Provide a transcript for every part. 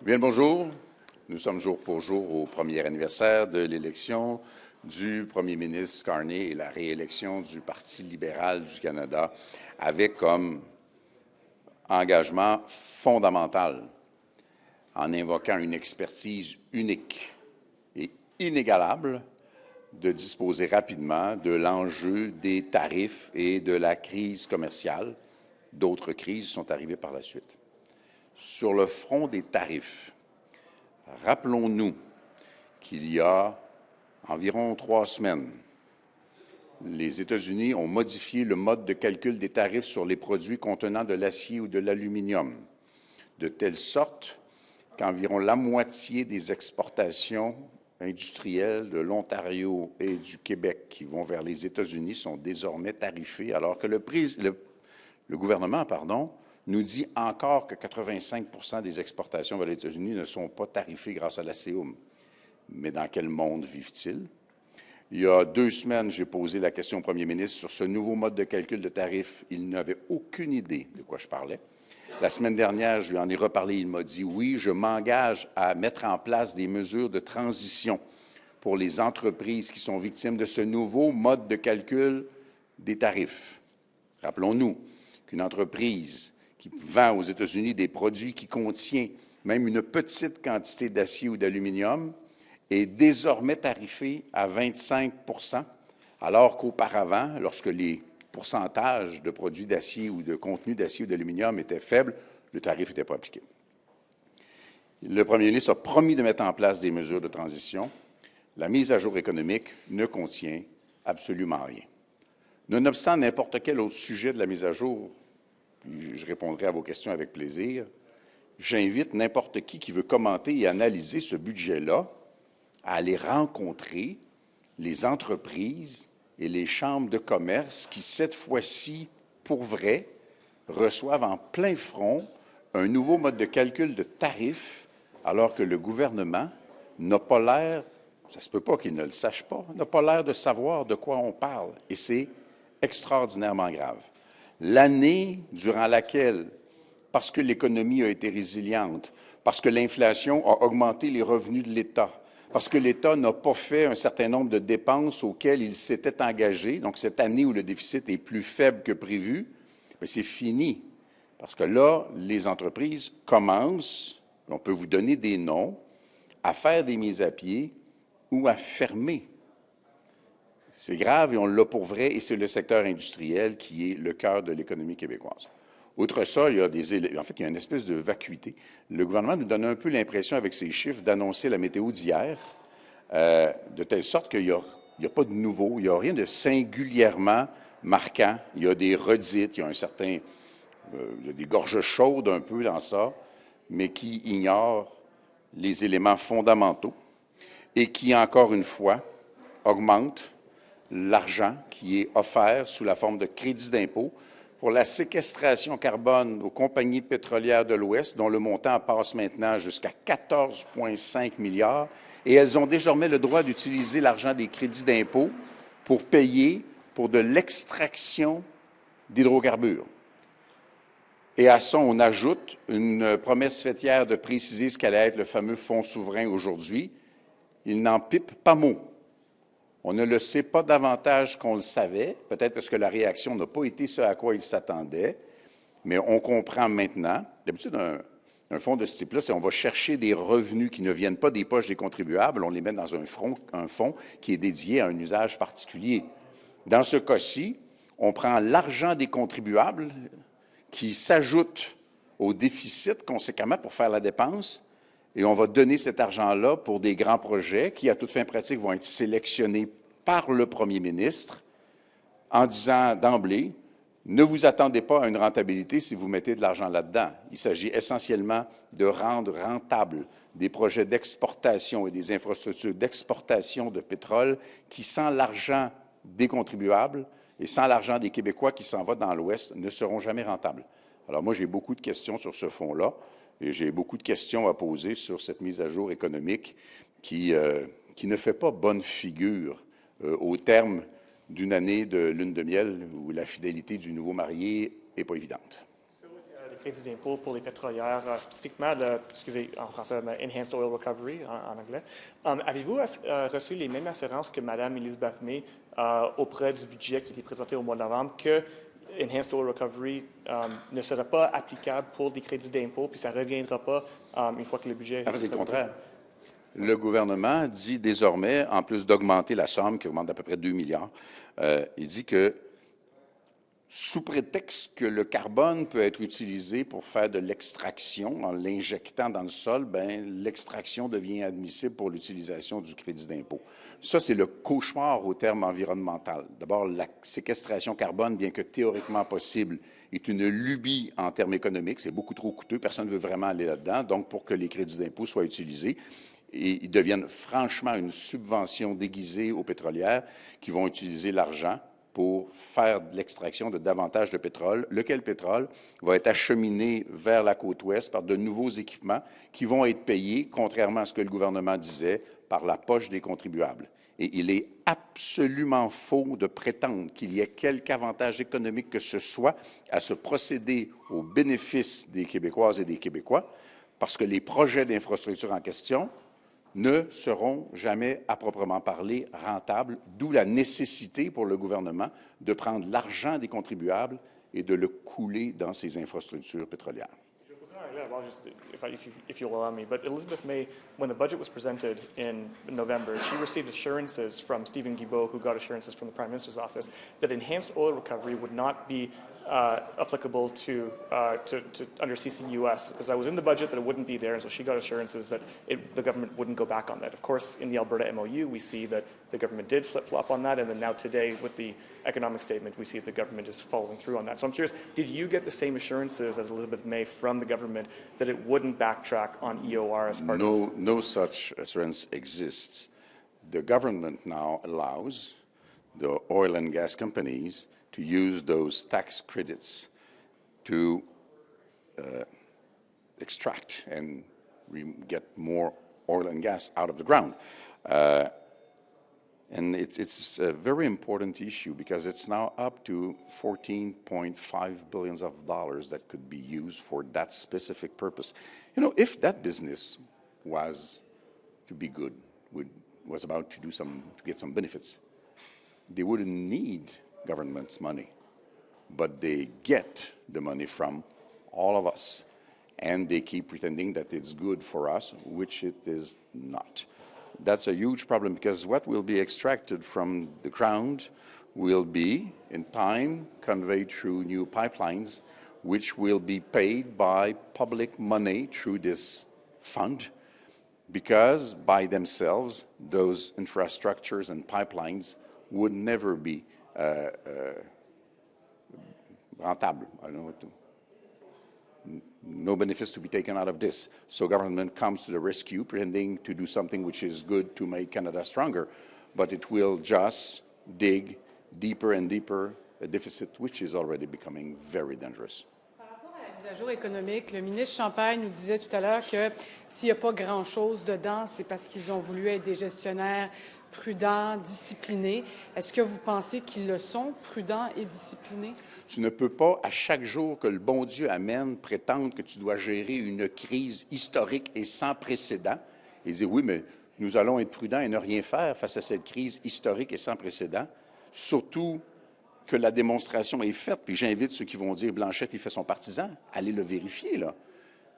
Bien le bonjour. Nous sommes jour pour jour au premier anniversaire de l'élection du premier ministre Carney et la réélection du Parti libéral du Canada avec comme engagement fondamental, en invoquant une expertise unique et inégalable, de disposer rapidement de l'enjeu des tarifs et de la crise commerciale. D'autres crises sont arrivées par la suite. Sur le front des tarifs, rappelons-nous qu'il y a environ 3 semaines, les États-Unis ont modifié le mode de calcul des tarifs sur les produits contenant de l'acier ou de l'aluminium, de telle sorte qu'environ la moitié des exportations industrielles de l'Ontario et du Québec qui vont vers les États-Unis sont désormais tarifées, alors que le gouvernement, nous dit encore que 85 des exportations vers les États-Unis ne sont pas tarifées grâce à la CEUM. Mais dans quel monde vivent-ils? Il y a 2 semaines, j'ai posé la question au premier ministre sur ce nouveau mode de calcul de tarifs. Il n'avait aucune idée de quoi je parlais. La semaine dernière, je lui en ai reparlé. Il m'a dit « Oui, je m'engage à mettre en place des mesures de transition pour les entreprises qui sont victimes de ce nouveau mode de calcul des tarifs. » Rappelons-nous qu'une entreprise qui vend aux États-Unis des produits qui contiennent même une petite quantité d'acier ou d'aluminium est désormais tarifée à 25 %, alors qu'auparavant, lorsque les pourcentages de produits d'acier ou de contenu d'acier ou d'aluminium étaient faibles, le tarif n'était pas appliqué. Le premier ministre a promis de mettre en place des mesures de transition. La mise à jour économique ne contient absolument rien. Nonobstant n'importe quel autre sujet de la mise à jour, puis je répondrai à vos questions avec plaisir, j'invite n'importe qui veut commenter et analyser ce budget-là à aller rencontrer les entreprises et les chambres de commerce qui, cette fois-ci, pour vrai, reçoivent en plein front un nouveau mode de calcul de tarifs, alors que le gouvernement n'a pas l'air, ça se peut pas qu'il ne le sache pas, n'a pas l'air de savoir de quoi on parle. Et c'est extraordinairement grave. L'année durant laquelle, parce que l'économie a été résiliente, parce que l'inflation a augmenté les revenus de l'État, parce que l'État n'a pas fait un certain nombre de dépenses auxquelles il s'était engagé, donc cette année où le déficit est plus faible que prévu, c'est fini. Parce que là, les entreprises commencent, on peut vous donner des noms, à faire des mises à pied ou à fermer. C'est grave et on l'a pour vrai, et c'est le secteur industriel qui est le cœur de l'économie québécoise. Outre ça, il y a une espèce de vacuité. Le gouvernement nous donne un peu l'impression, avec ces chiffres, d'annoncer la météo d'hier, de telle sorte qu'il n'y a pas de nouveau, il n'y a rien de singulièrement marquant. Il y a des redites, il y a des gorges chaudes un peu dans ça, mais qui ignorent les éléments fondamentaux et qui, encore une fois, augmentent l'argent qui est offert sous la forme de crédits d'impôt pour la séquestration carbone aux compagnies pétrolières de l'Ouest, dont le montant passe maintenant jusqu'à 14,5 milliards, et elles ont désormais le droit d'utiliser l'argent des crédits d'impôt pour payer pour de l'extraction d'hydrocarbures. Et à ça, on ajoute une promesse faite hier de préciser ce qu'allait être le fameux fonds souverain aujourd'hui. Il n'en pipe pas mot. On ne le sait pas davantage qu'on le savait, peut-être parce que la réaction n'a pas été ce à quoi il s'attendait, mais on comprend maintenant. D'habitude, un fonds de ce type-là, c'est on va chercher des revenus qui ne viennent pas des poches des contribuables, on les met dans un fonds qui est dédié à un usage particulier. Dans ce cas-ci, on prend l'argent des contribuables qui s'ajoute au déficit conséquemment pour faire la dépense, et on va donner cet argent-là pour des grands projets qui, à toute fin pratique, vont être sélectionnés par le premier ministre en disant d'emblée, ne vous attendez pas à une rentabilité si vous mettez de l'argent là-dedans. Il s'agit essentiellement de rendre rentables des projets d'exportation et des infrastructures d'exportation de pétrole qui, sans l'argent des contribuables et sans l'argent des Québécois qui s'en va dans l'Ouest, ne seront jamais rentables. Alors moi, j'ai beaucoup de questions sur ce fonds-là. Et j'ai beaucoup de questions à poser sur cette mise à jour économique qui ne fait pas bonne figure au terme d'une année de lune de miel où la fidélité du nouveau marié n'est pas évidente. Sur le crédit d'impôt pour les pétrolières, spécifiquement, excusez, en français, Enhanced Oil Recovery en anglais. Avez-vous reçu les mêmes assurances que Mme Elizabeth May auprès du budget qui était présenté au mois de novembre que Enhanced Oil Recovery ne sera pas applicable pour des crédits d'impôt, puis ça ne reviendra pas une fois que le budget... C'est le contraire. Le gouvernement dit désormais, en plus d'augmenter la somme, qui augmente d'à peu près 2 milliards, il dit que sous prétexte que le carbone peut être utilisé pour faire de l'extraction, en l'injectant dans le sol, l'extraction devient admissible pour l'utilisation du crédit d'impôt. Ça, c'est le cauchemar au terme environnemental. D'abord, la séquestration carbone, bien que théoriquement possible, est une lubie en termes économiques. C'est beaucoup trop coûteux. Personne ne veut vraiment aller là-dedans. Donc, pour que les crédits d'impôt soient utilisés, et ils deviennent franchement une subvention déguisée aux pétrolières qui vont utiliser l'argent pour faire de l'extraction de davantage de pétrole, lequel pétrole va être acheminé vers la côte ouest par de nouveaux équipements qui vont être payés, contrairement à ce que le gouvernement disait, par la poche des contribuables. Et il est absolument faux de prétendre qu'il y ait quelque avantage économique que ce soit à se procéder au bénéfice des Québécoises et des Québécois, parce que les projets d'infrastructure en question ne seront jamais, à proprement parler, rentables, d'où la nécessité pour le gouvernement de prendre l'argent des contribuables et de le couler dans ces infrastructures pétrolières. Well, just if you'll allow me, but Elizabeth May, when the budget was presented in November, she received assurances from Stephen Guilbeault, who got assurances from the Prime Minister's office, that enhanced oil recovery would not be applicable to under CCUS, because that was in the budget that it wouldn't be there, and so she got assurances that the government wouldn't go back on that. Of course, in the Alberta MOU, we see that the government did flip-flop on that, and then now today, with the economic statement, we see that the government is following through on that. So I'm curious, did you get the same assurances as Elizabeth May from the government that it wouldn't backtrack on EOR as part of... No such assurance exists. The government now allows the oil and gas companies to use those tax credits to extract and get more oil and gas out of the ground. And it's a very important issue because it's now up to $14.5 billion that could be used for that specific purpose. You know, if that business was to be good, was about to get some benefits, they wouldn't need government's money, but they get the money from all of us, and they keep pretending that it's good for us, which it is not. That's a huge problem because what will be extracted from the ground will be, in time, conveyed through new pipelines, which will be paid by public money through this fund, because by themselves, those infrastructures and pipelines would never be rentable. I don't know what to... No benefits to be taken out of this. So government comes to the rescue, pretending to do something which is good to make Canada stronger, but it will just dig deeper and deeper a deficit which is already becoming very dangerous. Par rapport à la mise à jour économique, le ministre Champagne nous disait tout à l'heure que s'il n'y a pas grand-chose dedans, c'est parce qu'ils ont voulu être des gestionnaires prudents, disciplinés. Est-ce que vous pensez qu'ils le sont, prudents et disciplinés? Tu ne peux pas, à chaque jour que le bon Dieu amène, prétendre que tu dois gérer une crise historique et sans précédent et dire, oui, mais nous allons être prudents et ne rien faire face à cette crise historique et sans précédent, surtout que la démonstration est faite. Puis j'invite ceux qui vont dire, Blanchette, il fait son partisan, allez le vérifier, là.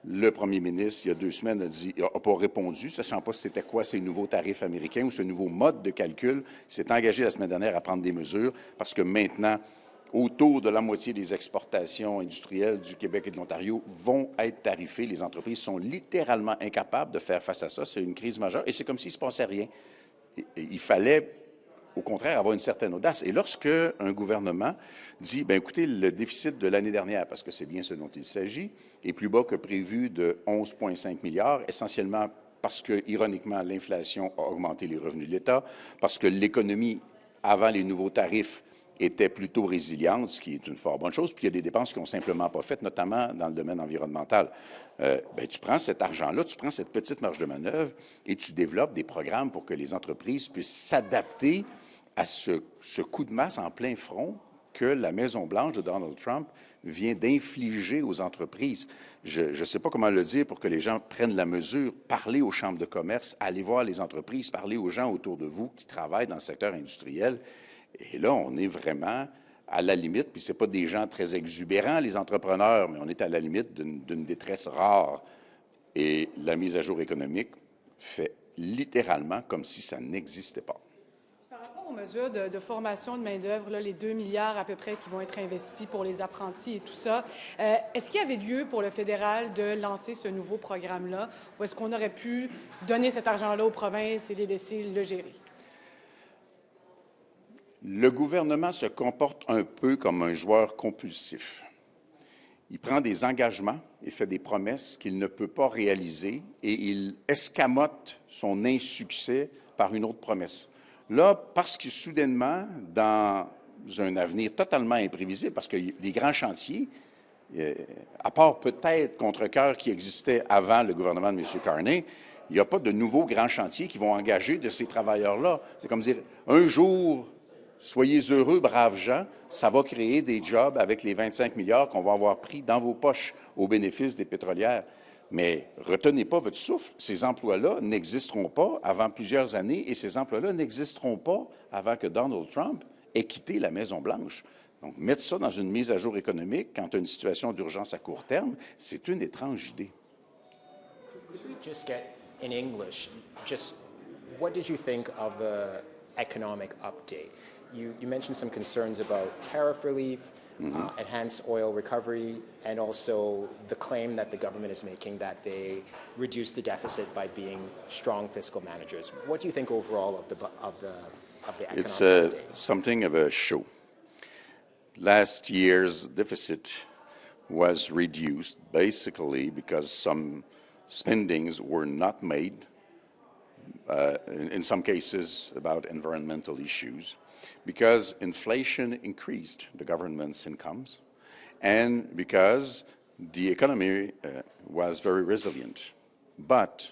Le premier ministre, il y a 2 semaines, n'a pas répondu, sachant pas c'était quoi ces nouveaux tarifs américains ou ce nouveau mode de calcul. Il s'est engagé la semaine dernière à prendre des mesures parce que maintenant, autour de la moitié des exportations industrielles du Québec et de l'Ontario vont être tarifées. Les entreprises sont littéralement incapables de faire face à ça. C'est une crise majeure et c'est comme s'il ne se passait rien. Il fallait, au contraire, avoir une certaine audace. Et lorsque un gouvernement dit, bien écoutez, le déficit de l'année dernière, parce que c'est bien ce dont il s'agit, est plus bas que prévu de 11,5 milliards, essentiellement parce que, ironiquement, l'inflation a augmenté les revenus de l'État, parce que l'économie, avant les nouveaux tarifs, était plutôt résiliente, ce qui est une fort bonne chose. Puis il y a des dépenses qui n'ont simplement pas fait, notamment dans le domaine environnemental. Tu prends cet argent-là, tu prends cette petite marge de manœuvre et tu développes des programmes pour que les entreprises puissent s'adapter à ce coup de masse en plein front que la Maison-Blanche de Donald Trump vient d'infliger aux entreprises. Je ne sais pas comment le dire pour que les gens prennent la mesure. Parlez aux chambres de commerce, allez voir les entreprises, parlez aux gens autour de vous qui travaillent dans le secteur industriel. Et là, on est vraiment à la limite, puis ce n'est pas des gens très exubérants, les entrepreneurs, mais on est à la limite d'une détresse rare. Et la mise à jour économique fait littéralement comme si ça n'existait pas. Par rapport aux mesures de formation de main-d'œuvre, les 2 milliards à peu près qui vont être investis pour les apprentis et tout ça, est-ce qu'il y avait lieu pour le fédéral de lancer ce nouveau programme-là ou est-ce qu'on aurait pu donner cet argent-là aux provinces et les laisser le gérer? Le gouvernement se comporte un peu comme un joueur compulsif. Il prend des engagements et fait des promesses qu'il ne peut pas réaliser et il escamote son insuccès par une autre promesse. Là, parce que soudainement, dans un avenir totalement imprévisible, parce que les grands chantiers, à part peut-être Contrecœur qui existait avant le gouvernement de M. Carney, il n'y a pas de nouveaux grands chantiers qui vont engager de ces travailleurs-là. C'est comme dire, un jour, soyez heureux, braves gens, ça va créer des jobs avec les 25 milliards qu'on va avoir pris dans vos poches au bénéfice des pétrolières. Mais retenez pas votre souffle, ces emplois-là n'existeront pas avant plusieurs années et ces emplois-là n'existeront pas avant que Donald Trump ait quitté la Maison-Blanche. Donc, mettre ça dans une mise à jour économique quand tu as une situation d'urgence à court terme, c'est une étrange idée. Just get in English, just what did you think of the economic update? You mentioned some concerns about tariff relief, enhanced oil recovery, and also the claim that the government is making that they reduce the deficit by being strong fiscal managers. What do you think overall of the economic It's update? something of a show. Last year's deficit was reduced basically because some spendings were not made, in some cases about environmental issues, because inflation increased the government's incomes, and because the economy was very resilient. But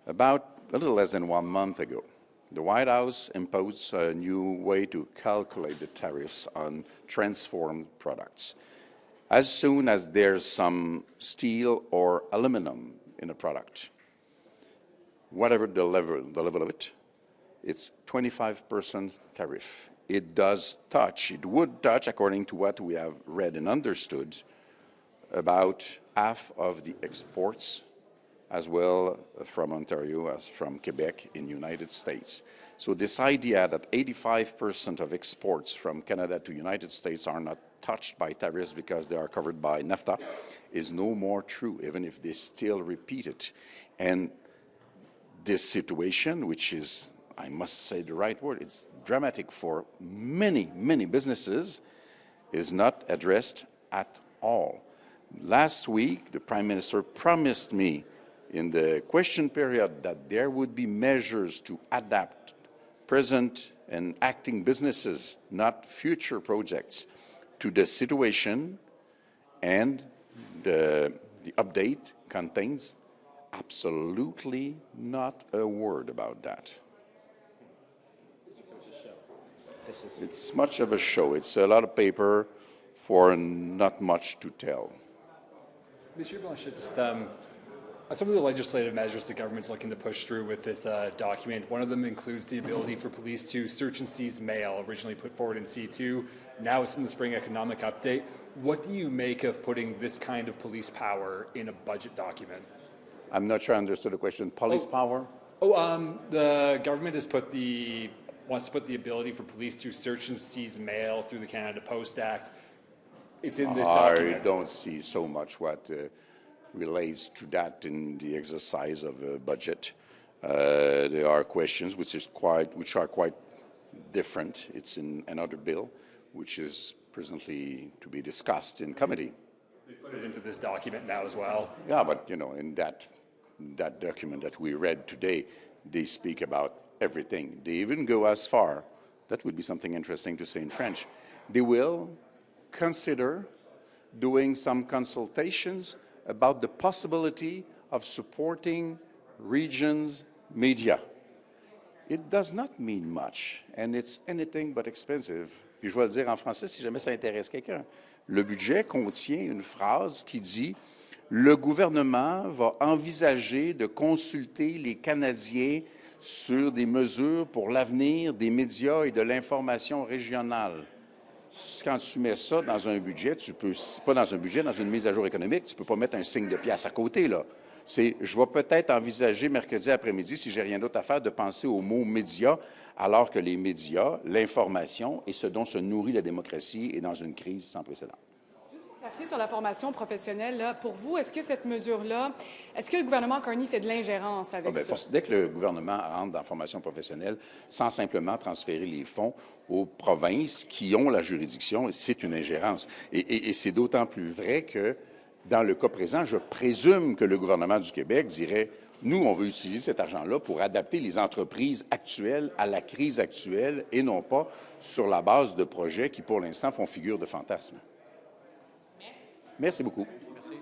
about a little less than 1 month ago, the White House imposed a new way to calculate the tariffs on transformed products. As soon as there's some steel or aluminum in a product, whatever the level of it, it's 25% tariff. It would touch, according to what we have read and understood, about half of the exports as well from Ontario as from Quebec in the United States. So this idea that 85% of exports from Canada to the United States are not touched by tariffs because they are covered by NAFTA is no more true, even if they still repeat it. And this situation, which is, I must say the right word, it's dramatic for many, many businesses, is not addressed at all. Last week, the Prime Minister promised me in the question period that there would be measures to adapt present and acting businesses, not future projects, to the situation, and the update contains absolutely not a word about that. It's much of a show. It's a lot of paper for not much to tell. Monsieur Blanchet, just on some of the legislative measures the government's looking to push through with this document, one of them includes the ability for police to search and seize mail, originally put forward in C2. Now it's in the spring economic update. What do you make of putting this kind of police power in a budget document? I'm not sure I understood the question. Police power? The government wants to put the ability for police to search and seize mail through the Canada Post Act. It's in this document. I don't see so much what relates to that in the exercise of a budget. There are questions which are quite different. It's in another bill, which is presently to be discussed in committee. They put it into this document now as well. Yeah, but in that document that we read today, they speak about everything. They even go as far, that would be something interesting to say in French, they will consider doing some consultations about the possibility of supporting regions' media. It does not mean much, and it's anything but expensive Puis je vais le dire en français si jamais ça intéresse quelqu'un. Le budget contient une phrase qui dit « Le gouvernement va envisager de consulter les Canadiens sur des mesures pour l'avenir des médias et de l'information régionale. » Quand tu mets ça dans un budget, tu peux, pas dans un budget, dans une mise à jour économique, tu ne peux pas mettre un signe de pièce à côté, là. C'est, je vais peut-être envisager mercredi après-midi, si j'ai rien d'autre à faire, de penser au mot « médias », alors que les médias, l'information et ce dont se nourrit la démocratie est dans une crise sans précédent. Clarifier sur la formation professionnelle, là, pour vous, est-ce que cette mesure-là, est-ce que le gouvernement Carney fait de l'ingérence avec ça? Dès que le gouvernement rentre dans la formation professionnelle, sans simplement transférer les fonds aux provinces qui ont la juridiction, c'est une ingérence. Et c'est d'autant plus vrai que, dans le cas présent, je présume que le gouvernement du Québec dirait « Nous, on veut utiliser cet argent-là pour adapter les entreprises actuelles à la crise actuelle et non pas sur la base de projets qui, pour l'instant, font figure de fantasme. » Merci beaucoup. Merci.